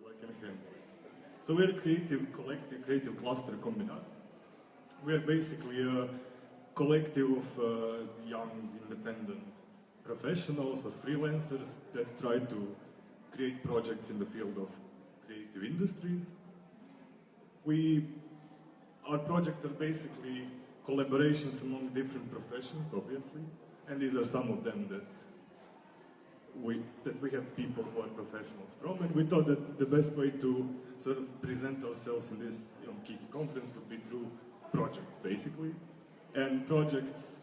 I can handle it. So we're a creative collective, creative cluster KOMBINAT. We're basically a collective of young, independent professionals or freelancers that try to create projects in the field of creative industries. Our projects are basically collaborations among different professions, obviously, and these are some of them that we have people who are professionals from, and we thought that the best way to sort of present ourselves in this KIKI conference would be through projects, basically, and projects,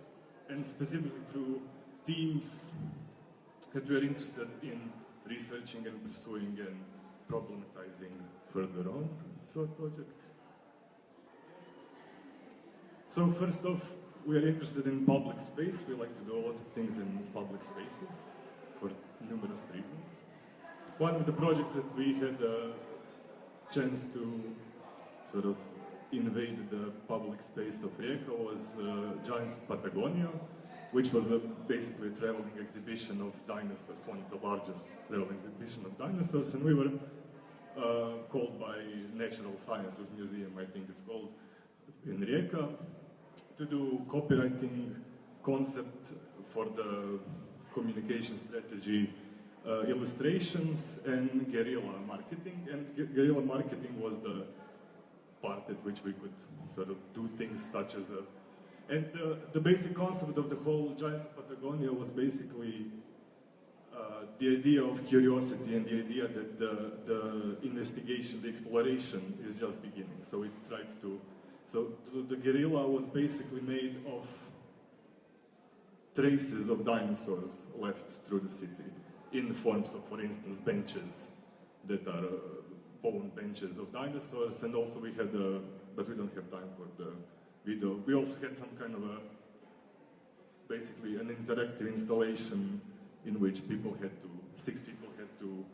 and specifically through themes that we are interested in researching and pursuing and problematizing further on through our projects. So first off, we are interested in public space. We like to do a lot of things in public spaces for numerous reasons. One of the projects that we had a chance to sort of invade the public space of Rijeka was Giants of Patagonia, which was basically a traveling exhibition of dinosaurs, one of the largest traveling exhibition of dinosaurs, and we were called by Natural Sciences Museum, I think it's called, in Rijeka, to do copywriting concept for the communication strategy, illustrations, and guerrilla marketing. And guerrilla marketing was the part at which we could sort of do things such as and the basic concept of the whole Giants of Patagonia was basically the idea of curiosity and the idea that the investigation, the exploration is just beginning. So we tried to, so the guerrilla was basically made of traces of dinosaurs left through the city in forms of, for instance, benches that are bone benches of dinosaurs, and also we had, but we don't have time for the video, we also had some kind of basically an interactive installation in which six people had to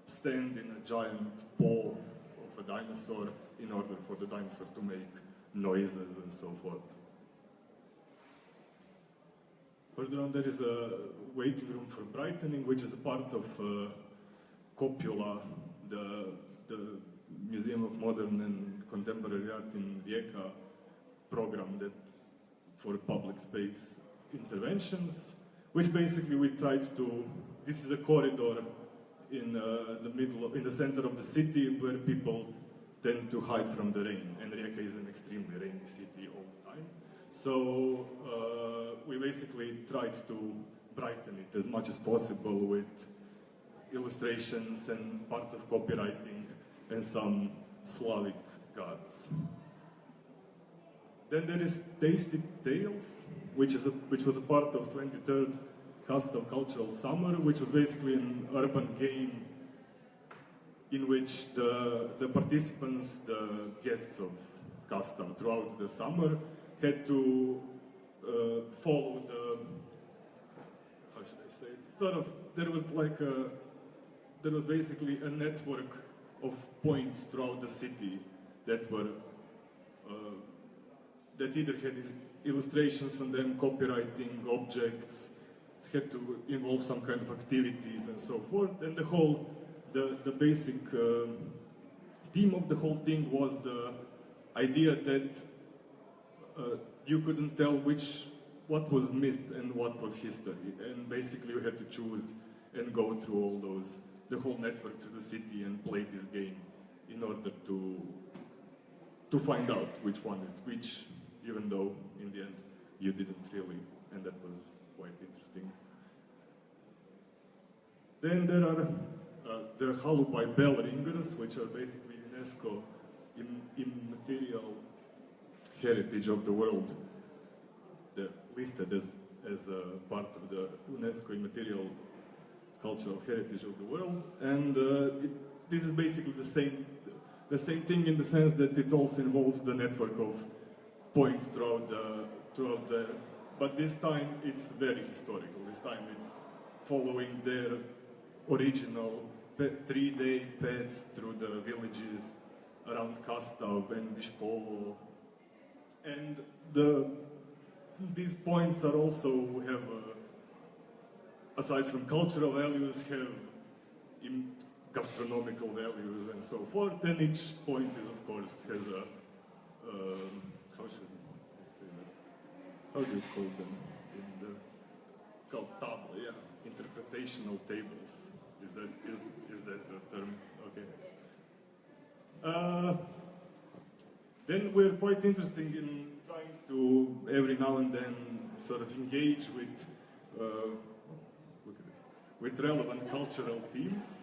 stand in a giant paw of a dinosaur in order for the dinosaur to make noises and so forth. Further on, there is a waiting room for brightening, which is a part of Copula, the Museum of Modern and Contemporary Art in Rijeka program that for public space interventions, which basically we tried to, this is a corridor in the center of the city where people tend to hide from the rain, and Rijeka is an extremely rainy city all the time. So we basically tried to brighten it as much as possible with illustrations and parts of copywriting and some Slavic gods. Then there is Tasty Tales, which was a part of 23rd Custom Cultural Summer, which was basically an urban game in which the participants, the guests of Custom throughout the summer, had to follow the, how should I say it, sort of, there was basically a network of points throughout the city that were, that either had these illustrations on them, copywriting, objects, had to involve some kind of activities and so forth, and the basic theme of the whole thing was the idea that you couldn't tell what was myth and what was history, and basically you had to choose and go through all those, the whole network through the city and play this game in order to find out which one is which, even though in the end you didn't really, and that was quite interesting. Then there are the Halupai bell ringers, which are basically UNESCO immaterial heritage of the world. They're listed as a part of the UNESCO immaterial cultural heritage of the world, and this is basically the same thing in the sense that it also involves the network of points throughout the, but this time it's very historical. This time it's following their original 3-day paths through the villages around Kastav and Viškovo, and these points are also have aside from cultural values, have gastronomical values and so forth, and each point is, of course, has a, how should I say that? How do you call them? Called table, yeah, interpretational tables. Is that the term? Okay. Then we're quite interested in trying to every now and then sort of engage with, look at this, with relevant cultural themes.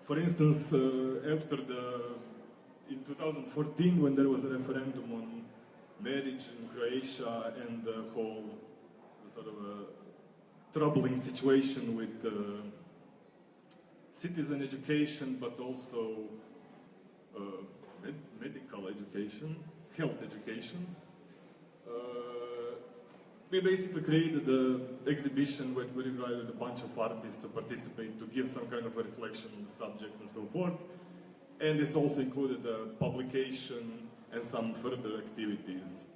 For instance, in 2014, when there was a referendum on marriage in Croatia and the whole sort of troubling situation with citizen education, but also medical education, health education, we basically created an exhibition where we invited a bunch of artists to participate, to give some kind of a reflection on the subject and so forth. And this also included a publication and some further activities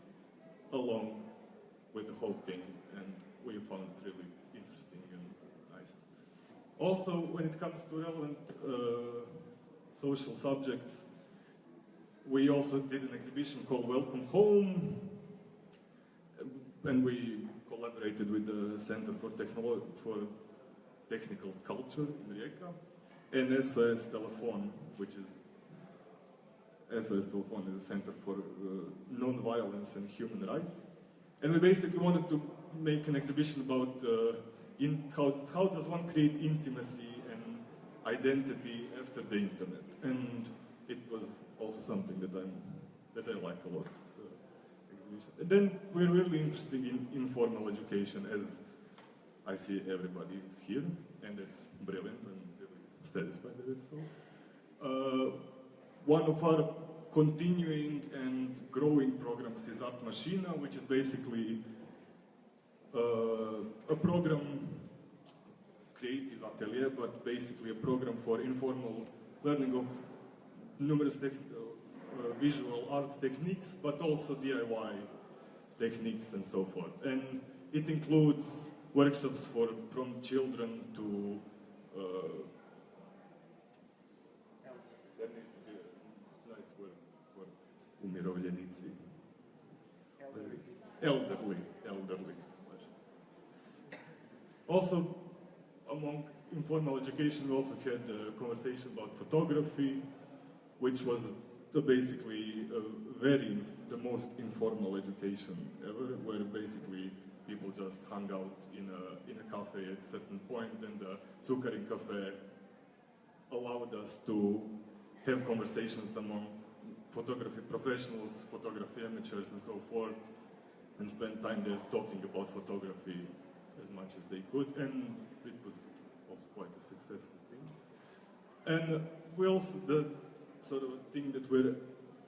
along with the whole thing. And we found it really interesting and nice. Also, when it comes to relevant social subjects, we also did an exhibition called Welcome Home, and we collaborated with the Center for Technical Culture in Rijeka, and SOS Telefon, which is SOS Telefon is a Center for Non-Violence and Human Rights. And we basically wanted to make an exhibition about how does one create intimacy and identity after the internet. And it was also something that I like a lot. And then we're really interested in informal education, as I see everybody is here, and it's brilliant. I'm really satisfied with it. So, one of our continuing and growing programs is Art Machina, which is basically a program, creative atelier, but basically a program for informal learning of numerous visual art techniques, but also DIY techniques and so forth. And it includes workshops from children to there needs to be a nice word for umirovljenici. Elderly. Also, among informal education, we also had a conversation about photography, which was basically the most informal education ever, where basically people just hung out in a cafe at a certain point, and the Zuckerin Cafe allowed us to have conversations among photography professionals, photography amateurs, and so forth, and spend time there talking about photography as much as they could, and it was also quite a successful thing. And we also, the sort of thing that we're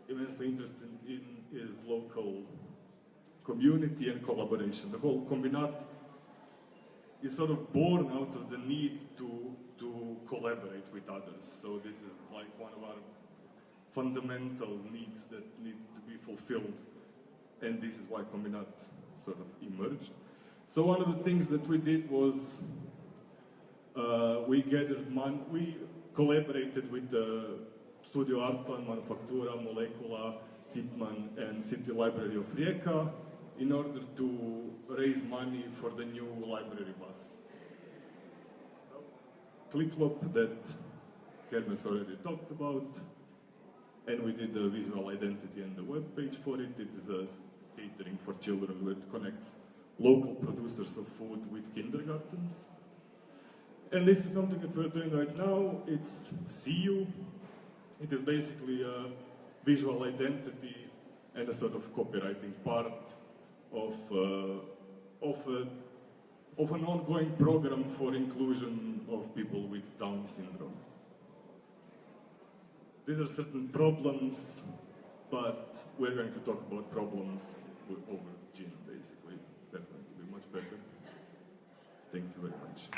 immensely interested in is local community and collaboration. The whole KOMBINAT is sort of born out of the need to collaborate with others. So this is like one of our fundamental needs that need to be fulfilled, and this is why KOMBINAT sort of emerged. So one of the things that we did was we gathered money, we collaborated with the Studio Arta, Manufaktura, Molekula, Zipman, and City Library of Rijeka in order to raise money for the new library bus. Cliplop that Hermes already talked about, and we did the visual identity and the web page for it. It is a catering for children that connects local producers of food with kindergartens. And this is something that we're doing right now. It's CU. It is basically a visual identity and a sort of copywriting part of an ongoing program for inclusion of people with Down syndrome. These are certain problems, but we're going to talk about problems over Gina, basically. That's going to be much better. Thank you very much.